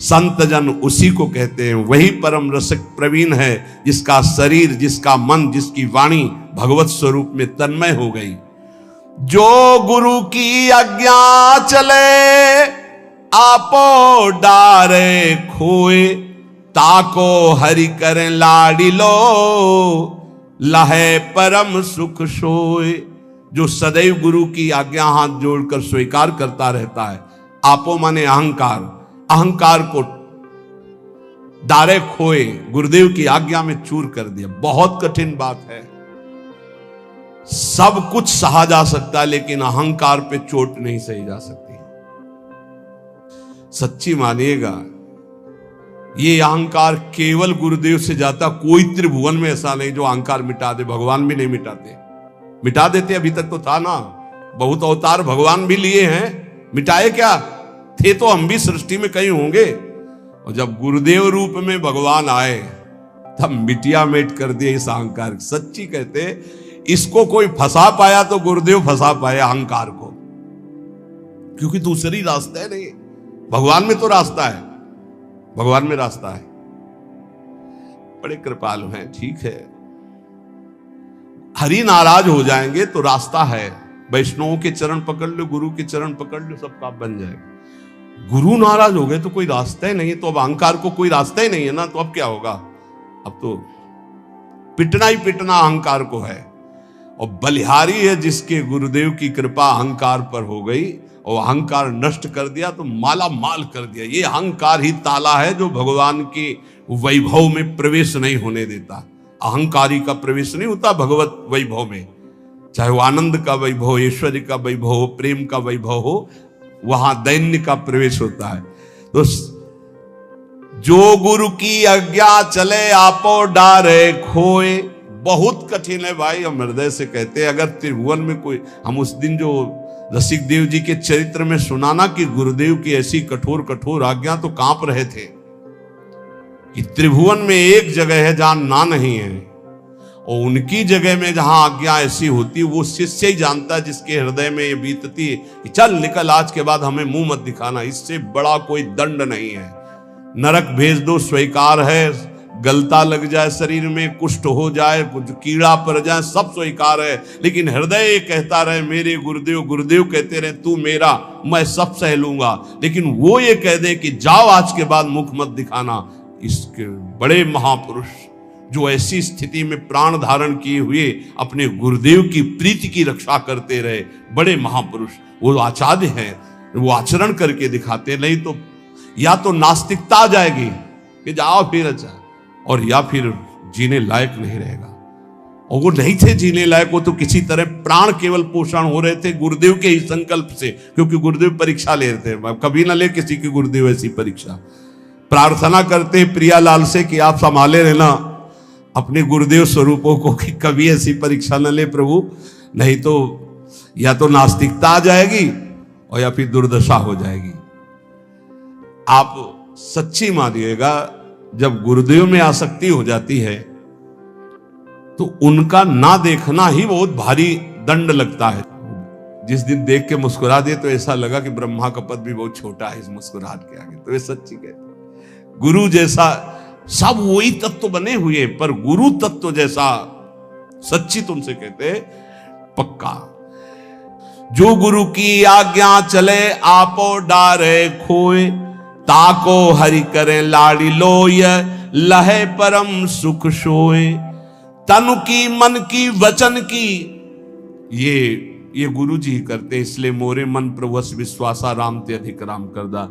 Speaker 1: संत जन उसी को कहते हैं, वही परम रसिक प्रवीण है जिसका शरीर, जिसका मन, जिसकी वाणी भगवत स्वरूप में तन्मय हो गई। जो गुरु की आज्ञा चले, आपो डारे खोए, ताको हरि करें लाडी लो, लहे परम सुख सोए। जो सदैव गुरु की आज्ञा हाथ जोड़कर स्वीकार करता रहता है। आपो माने अहंकार, अहंकार को डारे खोए, गुरुदेव की आज्ञा में चूर कर दिया। बहुत कठिन बात है, सब कुछ सहा जा सकता है लेकिन अहंकार पे चोट नहीं सही जा सकती। सच्ची मानिएगा, ये अहंकार केवल गुरुदेव से जाता। कोई त्रिभुवन में ऐसा नहीं जो अहंकार मिटा दे। भगवान भी नहीं मिटाते, मिटा देते अभी तक तो था ना, बहुत अवतार भगवान भी लिए हैं, मिटाए क्या थे तो हम भी सृष्टि में कहीं होंगे। और जब गुरुदेव रूप में भगवान आए तब मिटिया मेट कर दिए इस अहंकार। सच्ची कहते, इसको कोई फंसा पाया तो गुरुदेव फंसा पाए अहंकार को, क्योंकि दूसरी रास्ता है नहीं। भगवान में तो रास्ता है, भगवान में रास्ता है। बड़े कृपालु हैं, ठीक है। हरि नाराज हो जाएंगे तो रास्ता है, वैष्णवों के चरण पकड़ लो, गुरु के चरण पकड़ लो, सब काम बन जाएगा। गुरु नाराज हो गए तो कोई रास्ता ही नहीं है, तो अब अहंकार को कोई रास्ता ही नहीं है ना, तो अब क्या होगा? अब तो पिटना ही पिटना अहंकार को है। और बलिहारी है जिसके गुरुदेव की कृपा अहंकार पर हो गई और अहंकार नष्ट कर दिया तो माला माल कर दिया। ये अहंकार ही ताला है जो भगवान के वैभव में प्रवेश नहीं होने देता। अहंकारी का प्रवेश नहीं होता भगवत वैभव में, चाहे वो आनंद का वैभव, ऐश्वर्य का वैभव हो, प्रेम का वैभव हो, वहां दैन्य का प्रवेश होता है। तो जो गुरु की आज्ञा चले, आपो डारे खोए। बहुत कठिन है भाई, हम हृदय से कहते हैं। अगर त्रिभुवन में कोई, हम उस दिन जो रसिक देव जी के चरित्र में सुनाना कि गुरुदेव की ऐसी कठोर कठोर आज्ञा, तो कांप रहे थे कि त्रिभुवन में एक जगह है जहां ना नहीं है, और उनकी जगह में जहां आज्ञा ऐसी होती वो शिष्य ही जानता है, जिसके हृदय में ये बीतती है कि चल निकल, आज के बाद हमें मुंह मत दिखाना। इससे बड़ा कोई दंड नहीं है। नरक भेज दो स्वीकार है, गलता लग जाए शरीर में, कुष्ठ हो जाए, कुछ कीड़ा पड़ जाए, सब स्वीकार है। लेकिन हृदय कहता रहे मेरे गुरुदेव, गुरुदेव कहते रहे तू मेरा, मैं सब सह लूंगा। लेकिन वो ये कह दे कि जाओ आज के बाद मुख मत दिखाना। इसके बड़े महापुरुष जो ऐसी स्थिति में प्राण धारण किए हुए अपने गुरुदेव की प्रीति की रक्षा करते रहे, बड़े महापुरुष, वो आचार्य हैं, वो आचरण करके दिखाते। नहीं तो या तो नास्तिकता आ जाएगी कि जाओ फिर अच्छा, और या फिर जीने लायक नहीं रहेगा। और वो नहीं थे जीने लायक, वो तो किसी तरह प्राण केवल पोषण हो रहे थे गुरुदेव के ही संकल्प से, क्योंकि गुरुदेव परीक्षा ले रहे थे। कभी ना ले किसी की गुरुदेव ऐसी परीक्षा। प्रार्थना करते प्रियालाल से कि आप संभाले रहना अपने गुरुदेव स्वरूपों को, कि कभी ऐसी परीक्षा न ले प्रभु, नहीं तो या तो नास्तिकता आ जाएगी और या फिर दुर्दशा हो जाएगी। आप सच्ची मानिएगा, जब गुरुदेव में आसक्ति हो जाती है तो उनका ना देखना ही बहुत भारी दंड लगता है। जिस दिन देख के मुस्कुरा दिए तो ऐसा लगा कि ब्रह्मा का पद भी बहुत छोटा है इस मुस्कुराहट के आगे। तो ये सच्ची कहते, गुरु जैसा सब वही तत्व बने हुए, पर गुरु तत्व जैसा सच्ची तुमसे कहते पक्का। जो गुरु की आज्ञा चले, आपो डारे खोए, ताको हरि करें लाड़ी लोय, लहे परम सुख सोए। तनु की मन की वचन की, ये गुरु जी करते, इसलिए मोरे मन प्रवस विश्वासा, राम ते अधिक राम करदा।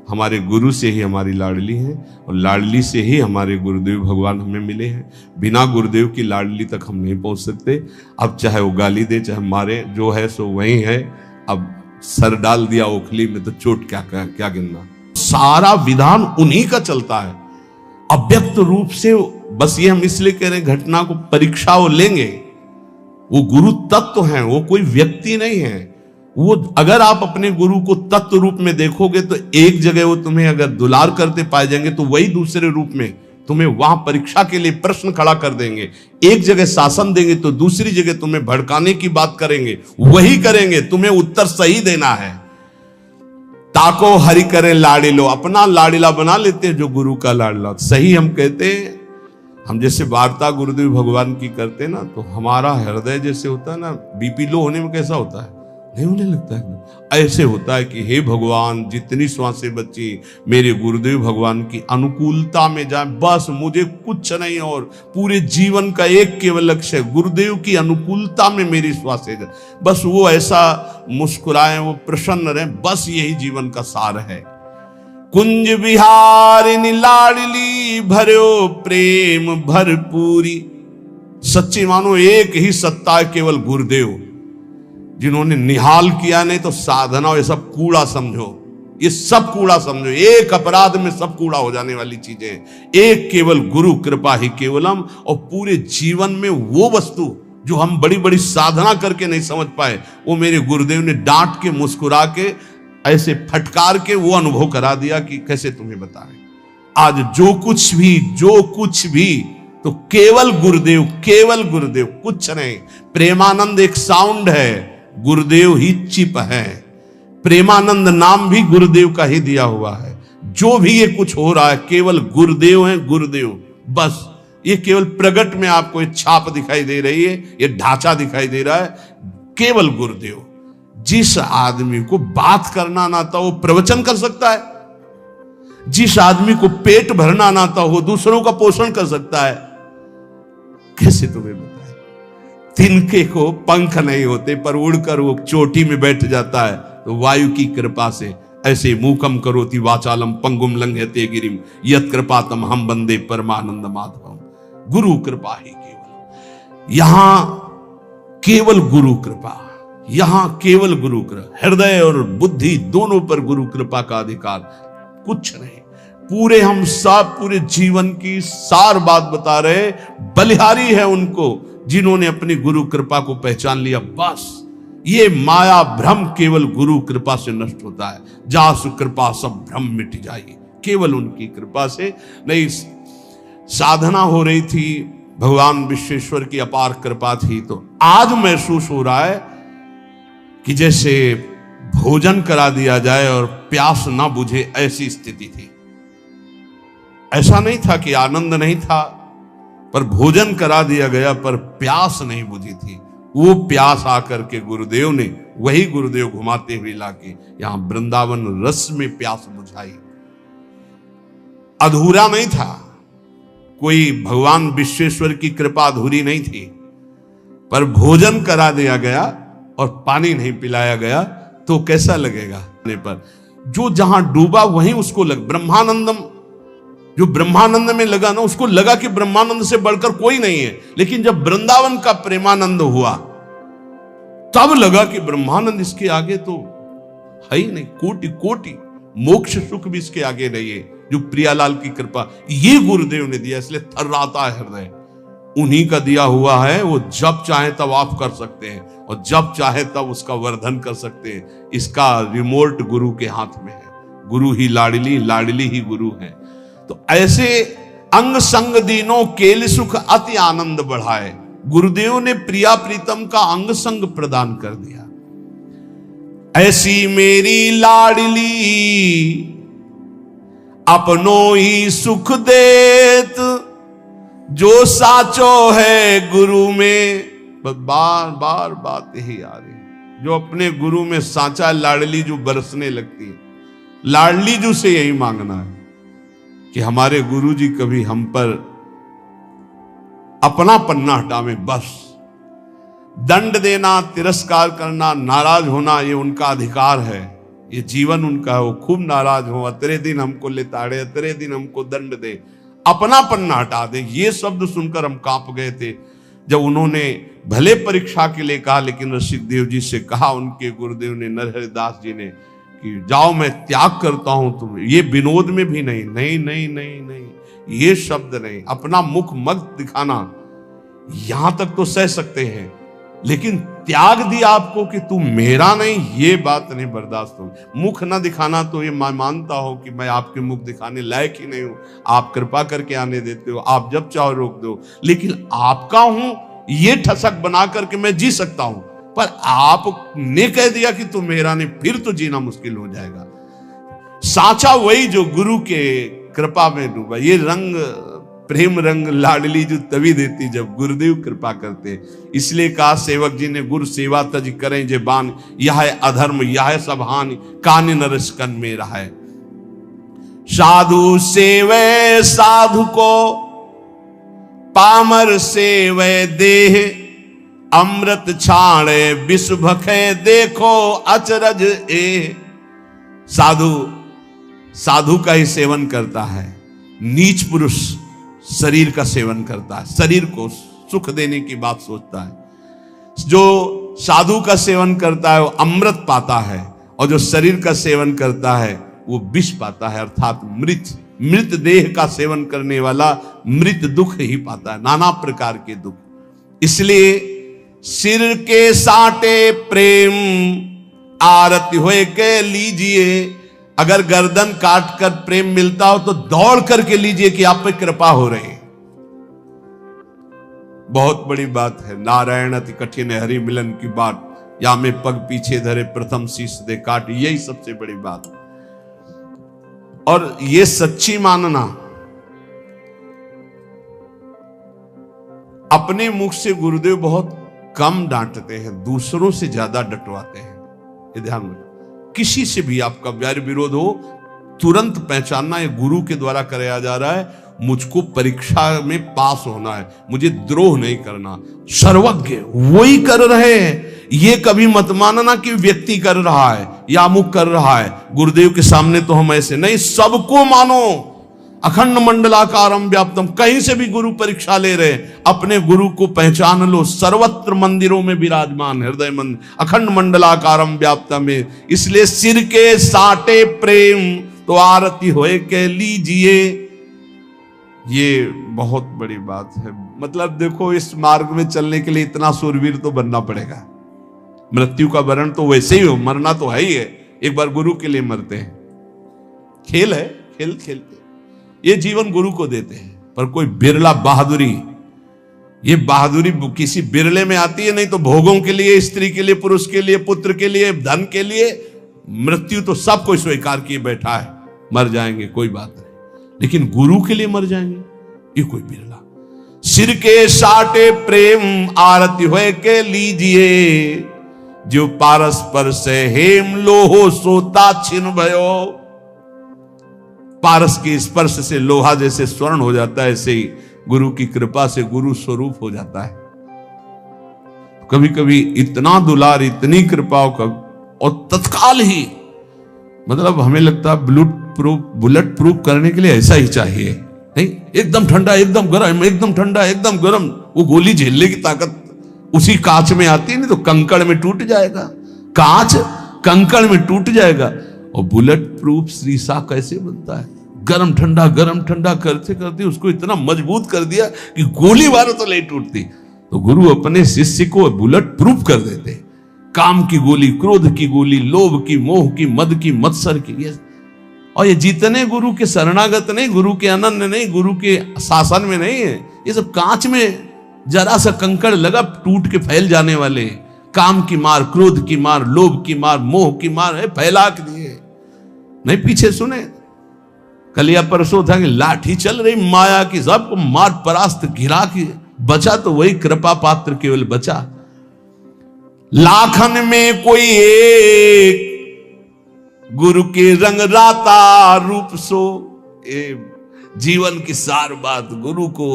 Speaker 1: हमारे गुरु से ही हमारी लाडली है और लाडली से ही हमारे गुरुदेव भगवान हमें मिले हैं। बिना गुरुदेव की लाडली तक हम नहीं पहुंच सकते। अब चाहे वो गाली दे चाहे मारे, जो है सो वही है। अब सर डाल दिया ओखली में तो चोट क्या गिनना। सारा विधान उन्हीं का चलता है अव्यक्त रूप से। बस ये हम इसलिए कह रहे हैं घटना को परीक्षा वो लेंगे, वो गुरु तत्व हैं, वो कोई व्यक्ति नहीं है। वो अगर आप अपने गुरु को तत्व रूप में देखोगे तो एक जगह वो तुम्हें अगर दुलार करते पाए जाएंगे तो वही दूसरे रूप में तुम्हें वहां परीक्षा के लिए प्रश्न खड़ा कर देंगे। एक जगह शासन देंगे तो दूसरी जगह तुम्हें भड़काने की बात करेंगे, वही करेंगे, तुम्हें उत्तर सही देना है। ताको हरि करे लाडिलो, अपना लाडिला बना लेते हैं जो गुरु का लाडिला। सही हम कहते हैं, हम जैसे वार्ता गुरुदेव भगवान की करते हैं ना, तो हमारा हृदय जैसे होता है ना, बीपी लो होने में कैसा होता है, नहीं होने लगता है। ऐसे होता है कि हे भगवान, जितनी श्वासें बची मेरे गुरुदेव भगवान की अनुकूलता में जाए, बस मुझे कुछ नहीं और पूरे जीवन का एक केवल लक्ष्य है, गुरुदेव की अनुकूलता में मेरी श्वासें जाए। बस वो ऐसा मुस्कुराएं, वो प्रसन्न रहे, बस यही जीवन का सार है। कुंज बिहारिनी लाडली भर्यो प्रेम भरपूरी। सच्ची मानो एक ही सत्ता है, केवल गुरुदेव, जिन्होंने निहाल किया। नहीं तो साधना ये सब कूड़ा समझो, ये सब कूड़ा समझो, एक अपराध में सब कूड़ा हो जाने वाली चीजें। एक केवल गुरु कृपा ही केवलम। और पूरे जीवन में वो वस्तु जो हम बड़ी बड़ी साधना करके नहीं समझ पाए, वो मेरे गुरुदेव ने डांट के मुस्कुरा के ऐसे फटकार के वो अनुभव करा दिया कि कैसे तुम्हें बताएं। आज जो कुछ भी तो केवल गुरुदेव, केवल गुरुदेव, कुछ नहीं। प्रेमानंद एक साउंड है, गुरुदेव ही चिप है। प्रेमानंद नाम भी गुरुदेव का ही दिया हुआ है। जो भी ये कुछ हो रहा है केवल गुरुदेव है, गुरुदेव बस। ये केवल प्रगट में आपको ये छाप दिखाई दे रही है, ये ढांचा दिखाई दे रहा है, केवल गुरुदेव। जिस आदमी को बात करना ना आता वो प्रवचन कर सकता है, जिस आदमी को पेट भरना ना आता वो दूसरों का पोषण कर सकता है। कैसे तुम्हें बताएं? तिनके को पंख नहीं होते पर उड़कर वो चोटी में बैठ जाता है, तो वायु की कृपा से ऐसे मूकम करोति वाचालम पंगुम लंघयते गिरिम यत् कृपातम हम बंदे परमानंद माधवम। गुरु कृपा ही केवल, यहां केवल गुरु कृपा, यहां केवल गुरु कृपा। हृदय और बुद्धि दोनों पर गुरु कृपा का अधिकार, कुछ नहीं। पूरे हम सब पूरे जीवन की सार बात बता रहे, बलिहारी है उनको जिन्होंने अपनी गुरु कृपा को पहचान लिया। बस ये माया भ्रम केवल गुरु कृपा से नष्ट होता है। जासु कृपा सब भ्रम मिट जाएगी, केवल उनकी कृपा से। नहीं, साधना हो रही थी, भगवान विश्वेश्वर की अपार कृपा थी। तो आज महसूस हो रहा है कि जैसे भोजन करा दिया जाए और प्यास ना बुझे, ऐसी स्थिति थी। ऐसा नहीं था कि आनंद नहीं था, पर भोजन करा दिया गया पर प्यास नहीं बुझी थी। वो प्यास आकर के गुरुदेव ने, वही गुरुदेव घुमाते हुए लाके यहां वृंदावन रस में प्यास बुझाई। अधूरा नहीं था, कोई भगवान विश्वेश्वर की कृपा अधूरी नहीं थी, पर भोजन करा दिया गया और पानी नहीं पिलाया गया तो कैसा लगेगा? पर जो जहां डूबा वहीं उसको ब्रह्मानंदम, जो ब्रह्मानंद में लगा ना, उसको लगा कि ब्रह्मानंद से बढ़कर कोई नहीं है। लेकिन जब वृंदावन का प्रेमानंद हुआ तब लगा कि ब्रह्मानंद इसके आगे तो है ही नहीं, कोटि कोटि मोक्ष सुख भी इसके आगे नहीं है। जो प्रियालाल की कृपा ये गुरुदेव ने दिया, इसलिए थर्राता है हृदय। उन्हीं का दिया हुआ है, वो जब चाहे तब आप कर सकते हैं और जब चाहे तब उसका वर्धन कर सकते हैं। इसका रिमोट गुरु के हाथ में है। गुरु ही लाडली, लाडली ही गुरु है। तो ऐसे अंग संग दीनों केल सुख अति आनंद बढ़ाए। गुरुदेव ने प्रिया प्रीतम का अंग संग प्रदान कर दिया। ऐसी मेरी लाडली अपनों ही सुख देत, जो साचो है गुरु में। बार बार बात यही आ रही, जो अपने गुरु में साचा लाडली जो बरसने लगती है। लाडली जो से यही मांगना है कि हमारे गुरु जी कभी हम पर अपना पन्ना हटावे। बस दंड देना, तिरस्कार करना, नाराज होना ये उनका अधिकार है, ये जीवन उनका है, वो खूब नाराज हो, अतरे दिन हमको लेताड़े, अतरे दिन हमको दंड दे, अपनापन न हटा दे। ये शब्द सुनकर हम कांप गए थे जब उन्होंने भले परीक्षा के लिए कहा, लेकिन ऋषिदेव जी से कहा उनके गुरुदेव ने, नरहरिदास जी ने, कि जाओ मैं त्याग करता हूं तुम। ये विनोद में भी नहीं, नहीं नहीं नहीं नहीं, ये शब्द नहीं, अपना मुख मत दिखाना, यहां तक तो सह सकते हैं, लेकिन त्याग दिया आपको कि तू मेरा नहीं, ये बात नहीं बर्दाश्त होगी। मुख ना दिखाना तो ये मैं मानता हूं कि मैं आपके मुख दिखाने लायक ही नहीं हूं, आप कृपा करके आने देते हो, आप जब चाहो रोक दो, लेकिन आपका हूं ये ठसक बना करके मैं जी सकता हूं, पर आपने कह दिया कि तू मेरा नहीं, फिर तो जीना मुश्किल हो जाएगा। साचा वही जो गुरु के कृपा में डूबा। ये रंग, प्रेम रंग लाडली जो तभी देती जब गुरुदेव कृपा करते। इसलिए कहा सेवक जी ने, गुरु सेवा तज करें जे बान, यह है अधर्म यह है सब हानि, कान नरस्कन में रहा है। साधु सेवे साधु को, पामर सेवे देह, अमृत छाणे विष भखे, देखो अचरज ए। साधु साधु का ही सेवन करता है, नीच पुरुष शरीर का सेवन करता है, शरीर को सुख देने की बात सोचता है। जो साधु का सेवन करता है वो अमृत पाता है, और जो शरीर का सेवन करता है वो विष पाता है, अर्थात मृत देह का सेवन करने वाला मृत दुख ही पाता है, नाना प्रकार के दुख। इसलिए सिर के साटे प्रेम आरती होए के लीजिए। अगर गर्दन काट कर प्रेम मिलता हो तो दौड़ करके लीजिए कि आप पे कृपा हो रही है। बहुत बड़ी बात है, नारायण अति कठिन हरि मिलन की बात, या में पग पीछे धरे प्रथम शीश दे काट, यही सबसे बड़ी बात। और ये सच्ची मानना, अपने मुख से गुरुदेव बहुत कम डांटते हैं, दूसरों से ज्यादा डटवाते हैं। ये ध्यान रखो, किसी से भी आपका वैर विरोध हो, तुरंत पहचानना ये गुरु के द्वारा कराया जा रहा है, मुझको परीक्षा में पास होना है, मुझे द्रोह नहीं करना। सर्वज्ञ वही कर रहे हैं, ये कभी मत मानना कि व्यक्ति कर रहा है या अमुक कर रहा है। गुरुदेव के सामने तो हम ऐसे नहीं, सबको मानो। अखंड मंडलाकारम व्याप्तम, कहीं से भी गुरु परीक्षा ले रहे, अपने गुरु को पहचान लो। सर्वत्र मंदिरों में विराजमान हृदय मंदिर, अखंड मंडलाकारम व्याप्तम में। इसलिए सिर के साटे प्रेम तो आरती होए के लीजिए। ये बहुत बड़ी बात है। मतलब देखो, इस मार्ग में चलने के लिए इतना सूरवीर तो बनना पड़ेगा। मृत्यु का वरण तो वैसे ही हो, मरना तो है ही है, एक बार गुरु के लिए मरते हैं। खेल है, खेल खेलते ये जीवन गुरु को देते हैं। पर कोई बिरला बहादुरी, ये बहादुरी किसी बिरले में आती है, नहीं तो भोगों के लिए, स्त्री के लिए, पुरुष के लिए, पुत्र के लिए, धन के लिए, मृत्यु तो सब कोई स्वीकार किए बैठा है, मर जाएंगे कोई बात नहीं, लेकिन गुरु के लिए मर जाएंगे ये कोई बिरला। सिर के साटे प्रेम आरती होए के लीजिए, जो पारस पर से हेम लोहो सोता छिन भयो। पारस के स्पर्श से लोहा जैसे स्वर्ण हो जाता है, ऐसे ही गुरु की कृपा से गुरु स्वरूप हो जाता है। कभी कभी इतना दुलार, इतनी कृपा, और तत्काल ही, मतलब हमें लगता है बुलेट प्रूफ करने के लिए ऐसा ही चाहिए, नहीं एकदम ठंडा, एकदम गर्म, एकदम ठंडा, एकदम गर्म, वो गोली झेलने की ताकत उसी कांच में आती है, नहीं तो कंकड़ में टूट जाएगा। कांच कंकड़ में टूट जाएगा, और बुलेट प्रूफ शीशा कैसे बनता है? गरम ठंडा करते करते उसको इतना मजबूत कर दिया कि गोली मारो तो नहीं टूटती। तो गुरु अपने शिष्य को बुलेट प्रूफ कर देते। काम की गोली, क्रोध की गोली, लोभ की, मोह की, मद की, मत्सर की, ये और ये जितने गुरु के शरणागत नहीं, गुरु के अनन्य नहीं, गुरु के शासन में नहीं है, ये सब कांच में जरा सा कंकड़ लगा टूट के फैल जाने वाले। काम की मार, क्रोध की मार, लोभ की मार, मोह की मार है, फैला के दिए। नहीं पीछे सुने, कल या परसों था कि लाठी चल रही माया की, सबको मार परास्त गिरा के बचा तो वही कृपा पात्र केवल बचा। लाखन में कोई एक गुरु के रंग राता रूप सो। जीवन की सार बात गुरु को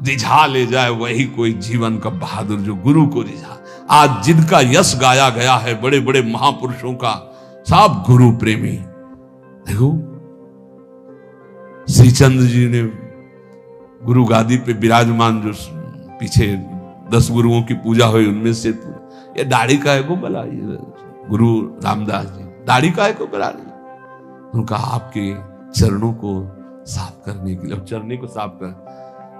Speaker 1: रिझा ले जाए, वही कोई जीवन का बहादुर जो गुरु को रिझा। आज जिनका यश गाया गया है बड़े बड़े महापुरुषों का, सब गुरु प्रेमी। देखो श्रीचंद्र जी ने गुरु गादी पे विराजमान, जो पीछे 10 गुरुओं की पूजा हुई उनमें से ये दाढ़ी का है को बोला, ये गुरु रामदास जी दाढ़ी का है को करा रही। उनका आपके चरणों को साफ करने के लिए, चरणी को साफ कर,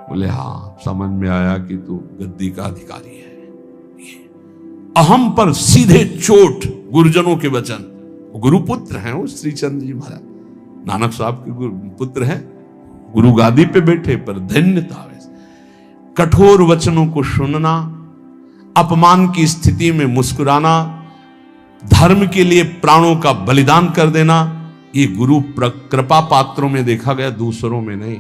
Speaker 1: बोले हाँ समझ में आया कि तू गद्दी का अधिकारी है। अहम पर सीधे चोट, गुरुजनों के वचन। गुरुपुत्र हैं वो श्रीचंद्र जी महाराज, नानक साहब के पुत्र हैं, गुरु गादी पे बैठे, पर धन्यता। कठोर वचनों को सुनना, अपमान की स्थिति में मुस्कुराना, धर्म के लिए प्राणों का बलिदान कर देना, ये गुरु कृपा पात्रों में देखा गया, दूसरों में नहीं।